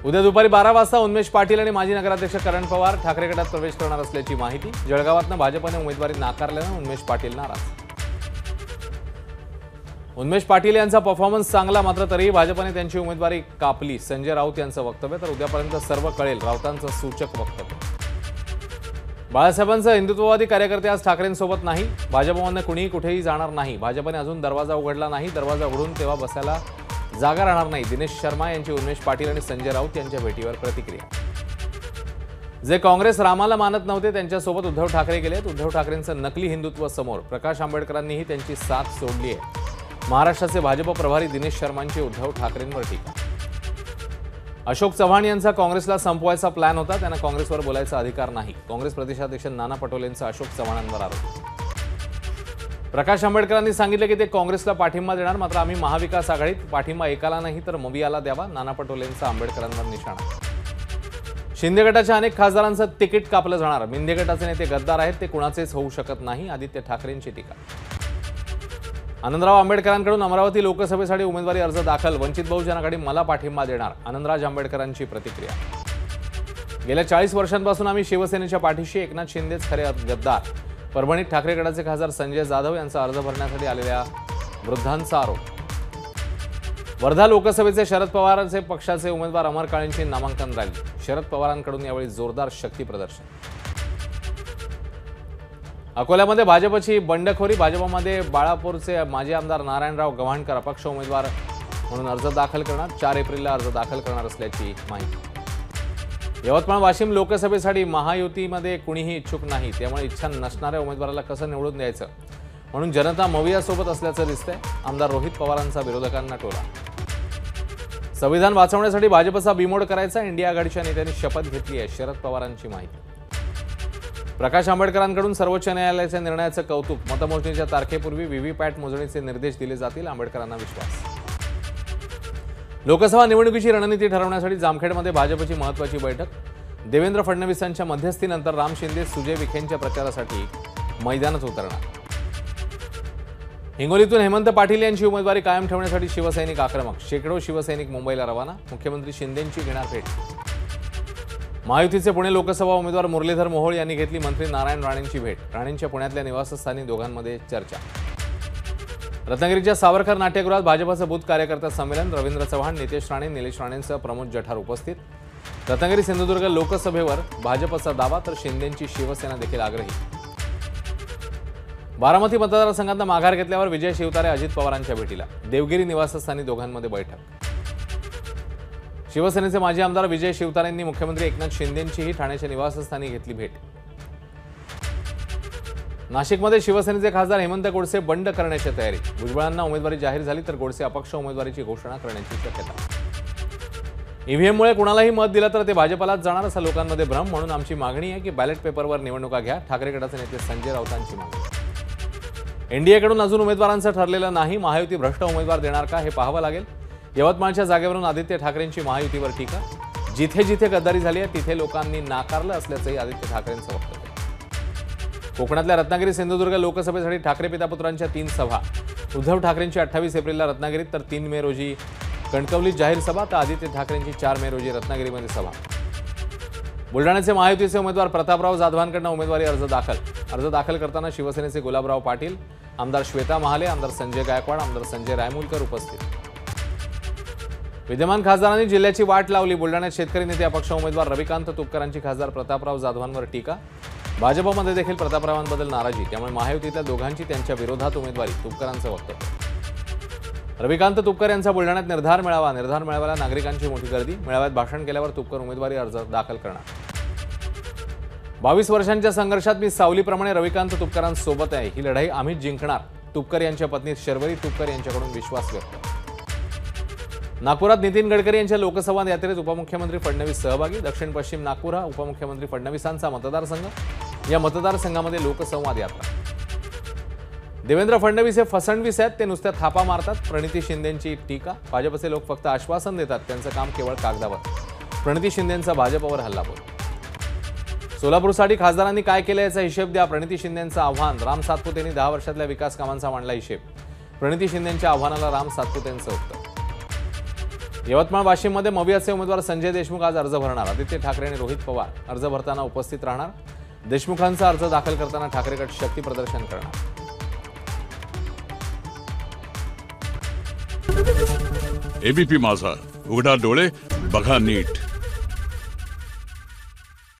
उद्या दुपारी 12 वाजता उन्मेष पाटील आणि माजी नगराध्यक्ष करण पवार ठाकरे गटात प्रवेश करणार असल्याची माहिती। जळगावातनं भाजपने उमेदवारी नाकारल्यानं उन्मेष पाटील नाराज। उन्मेष पाटील यांचा परफॉर्मन्स चांगला, मात्र तरीही भाजपने त्यांची उमेदवारी कापली। संजय राऊत यांचं वक्तव्य, तर उद्यापर्यंत सर्व कळेल, राऊतांचं सूचक वक्तव्य। बाळासाहेबांचा हिंदुत्ववादी कार्यकर्ते आज ठाकरेंसोबत नाही। भाजपमधनं कुणीही कुठेही जाणार नाही। भाजपने अजून दरवाजा उघडला नाही। दरवाजा उघडून तेव्हा बसायला जागा राहणार नाही। दिनेश शर्मा यांची उन्मेष पाटील आणि संजय राऊत यांच्या भेटीवर प्रतिक्रिया। जे काँग्रेस रामाला मानत नव्हते त्यांच्यासोबत उद्धव ठाकरे गेलेत। उद्धव ठाकरेंचं नकली हिंदुत्व समोर। प्रकाश आंबेडकरांनीही त्यांची साथ सोडली आहे। महाराष्ट्राचे भाजप प्रभारी दिनेश शर्मांची उद्धव ठाकरेंवर टीका। अशोक चव्हाण यांचा काँग्रेसला संपवायचा प्लॅन होता, त्यांना काँग्रेसवर बोलायचा अधिकार नाही। काँग्रेस प्रदेशाध्यक्ष नाना पटोलेंचा अशोक चव्हाणांवर आरोप। प्रकाश आंबेडकरांनी सांगितले की ते काँग्रेसला पाठिंबा देणार, मात्र आम्ही महाविकास आघाडीत पाठिंबा एकाला नाही तर मवियाला द्यावा। नाना पटोलेंचा आंबेडकरांवर निशाणा। शिंदे गटाच्या अनेक खासदारांचं तिकीट कापलं जाणार। मिंदे गटाचे नेते गद्दार आहेत, ते कुणाचेच होऊ शकत नाही। आदित्य ठाकरेंची टीका। आनंदराव आंबेडकरांकडून अमरावती लोकसभेसाठी उमेदवारी अर्ज दाखल। वंचित बहुजन आघाडी मला पाठिंबा देणार। आनंदराज आंबेडकरांची प्रतिक्रिया। गेल्या 40 वर्षांपासून आम्ही शिवसेनेच्या पाठीशी, एकनाथ शिंदेच खरे गद्दार। परभणीत ठाकरे गटाचे खासदार संजय जाधव यांचा अर्ज भरण्यासाठी आलेल्या वृद्धांचा आरोप। वर्धा लोकसभेचे शरद पवारचे पक्षाचे उमेदवार अमर काळेंची नामांकन रॅली। शरद पवारांकडून यावेळी जोरदार शक्ती प्रदर्शन। अकोल्यामध्ये भाजपची बंडखोरी। भाजपमध्ये बाळापूरचे माजी आमदार नारायणराव गव्हाणकर अपक्ष उमेदवार म्हणून अर्ज दाखल करणार। 4 एप्रिलला अर्ज दाखल करणार असल्याची माहिती। यवतमाळ वाशिम लोकसभेसाठी महायुतीमध्ये कुणीही इच्छुक नाही, त्यामुळे इच्छा नसणाऱ्या उमेदवाराला कसं निवडून द्यायचं म्हणून जनता मवियासोबत असल्याचं दिसतंय। आमदार रोहित पवारांचा विरोधकांना टोला। संविधान वाचवण्यासाठी भाजपचा बिमोड करायचा, इंडिया आघाडीच्या नेत्यांनी शपथ घेतली आहे। शरद पवारांची माहिती। प्रकाश आंबेडकरांकडून सर्वोच्च न्यायालयाच्या निर्णयाचं कौतुक। मतमोजणीच्या तारखेपूर्वी व्हीव्हीपॅट मोजणीचे निर्देश दिले जातील, आंबेडकरांना विश्वास। लोकसभा निवडणुकीची रणनीती ठरवण्यासाठी जामखेडमध्ये भाजपची महत्त्वाची बैठक। देवेंद्र फडणवीसांच्या मध्यस्थीनंतर राम शिंदे सुजय विखेंच्या प्रचारासाठी मैदानात उतरणार। हिंगोलीतून हेमंत पाटील यांची उमेदवारी कायम ठेवण्यासाठी शिवसैनिक आक्रमक। शेकडो शिवसैनिक मुंबईला रवाना। मुख्यमंत्री शिंदेंची घेणार भेट। महायुतीचे पुणे लोकसभा उमेदवार मुरलीधर मोहोळ यांनी घेतली मंत्री नारायण राणेंची भेट। राणेंच्या पुण्यातल्या निवासस्थानी दोघांमध्ये चर्चा। रत्नागिरीच्या सावरकर नाट्यगृहात भाजपचं बूथ कार्यकर्ता संमेलन। रवींद्र चव्हाण, नितेश राणे, निलेश राणेंसह प्रमोद जठार उपस्थित। रत्नागिरी सिंधुदुर्ग लोकसभेवर भाजपचा दावा, तर शिंदेंची शिवसेना देखील आग्रही। बारामती मतदारसंघातनं माघार घेतल्यावर विजय शिवतारे अजित पवारांच्या भेटीला। देवगिरी निवासस्थानी दोघांमध्ये बैठक। शिवसेनेचे माजी आमदार विजय शिवतारेंनी मुख्यमंत्री एकनाथ शिंदेंचीही ठाण्याच्या निवासस्थानी घेतली भेट। नाशिकमध्ये शिवसेनेचे खासदार हेमंत गोडसे बंड करण्याची तयारी। भुजबळांना उमेदवारी जाहीर झाली तर गोडसे अपक्ष उमेदवारीची घोषणा करण्याची शक्यता। ईव्हीएममुळे कुणालाही मत दिलं तर ते भाजपलाच जाणार असा लोकांमध्ये भ्रम, म्हणून आमची मागणी आहे की बॅलेट पेपरवर निवडणुका घ्या। ठाकरे गटाचे नेते संजय राऊतांची मागणी। एनडीएकडून अजून उमेदवारांचं ठरलेलं नाही, महायुती भ्रष्ट उमेदवार देणार का हे पाहावं लागेल। यवतमाळच्या जागेवरून आदित्य ठाकरेंची महायुतीवर टीका। जिथे जिथे गद्दारी झाली आहे तिथे लोकांनी नाकारलं असल्याचंही आदित्य ठाकरेंचं वक्तव्य। कोकणातल्या रत्नागिरी सिंधुदुर्ग लोकसभेसाठी ठाकरे पितापुत्रांच्या 3 सभा। उद्धव ठाकरेंची 28 एप्रिलला रत्नागिरीत, तर 3 मे रोजी कणकवलीत जाहीर सभा, तर आदित्य ठाकरेंची 4 मे रोजी रत्नागिरीमध्ये सभा। बुलढाण्याचे महायुतीचे उमेदवार प्रतापराव जाधवांकडून उमेदवारी अर्ज दाखल करताना शिवसेनेचे गुलाबराव पाटील, आमदार श्वेता महाले, आमदार संजय गायकवाड, आमदार संजय रायमुलकर उपस्थित। विद्यमान खासदारांनी जिल्ह्याची वाट लावली। बुलढाण्यात शेतकरी नेते अपक्ष उमेदवार रविकांत तुपकरांची खासदार प्रतापराव जाधवांवर टीका। भाजपमध्ये देखील प्रतापरावांबद्दल नाराजी, त्यामुळे महायुतीतल्या दोघांची त्यांच्या विरोधात उमेदवारी, तुपकरांचं वक्तव्य। रविकांत तुपकर यांचा बुलढाण्यात निर्धार मेळाव्याला नागरिकांची मोठी गर्दी। मेळाव्यात भाषण केल्यावर तुपकर उमेदवारी अर्ज दाखल करणार। 22 वर्षांच्या संघर्षात मी सावलीप्रमाणे रविकांत तुपकरांसोबत आहे, ही लढाई आम्हीच जिंकणार। तुपकर यांच्या पत्नी शर्वरी तुपकर यांच्याकडून विश्वास व्यक्त। नागपुरात नितीन गडकरी यांच्या लोकसभा यात्रेत उपमुख्यमंत्री फडणवीस सहभागी। दक्षिण पश्चिम नागपूर हा उपमुख्यमंत्री फडणवीसांचा मतदारसंघ। या मतदारसंघामध्ये लोकसंवाद यात्रा। देवेंद्र फडणवीस हे फसणवीस आहेत, ते नुसत्या थापा मारतात, प्रणिती शिंदेंची टीका। भाजपचे लोक फक्त आश्वासन देतात, त्यांचं काम केवळ कागदावर। प्रणिती शिंदेंचा भाजपवर हल्लाबोल। सोलापूरसाठी खासदारांनी काय केलं याचा हिशेब द्या, प्रणिती शिंदेंचं आव्हान। राम सातपुतेंनी 10 वर्षातल्या विकास कामांचा मांडला हिशेब। प्रणिती शिंदेंच्या आव्हानाला राम सातपुतेंचं उत्तर। यवतमाळ वाशिममध्ये मवियाचे उमेदवार संजय देशमुख आज अर्ज भरणार. आदित्य ठाकरे आणि रोहित पवार अर्ज भरताना उपस्थित राहणार. देशमुखांचा अर्ज दाखल करताना ठाकरे गट शक्ती प्रदर्शन करणार. एबीपी माझा, उघडा डोळे बघा नीट.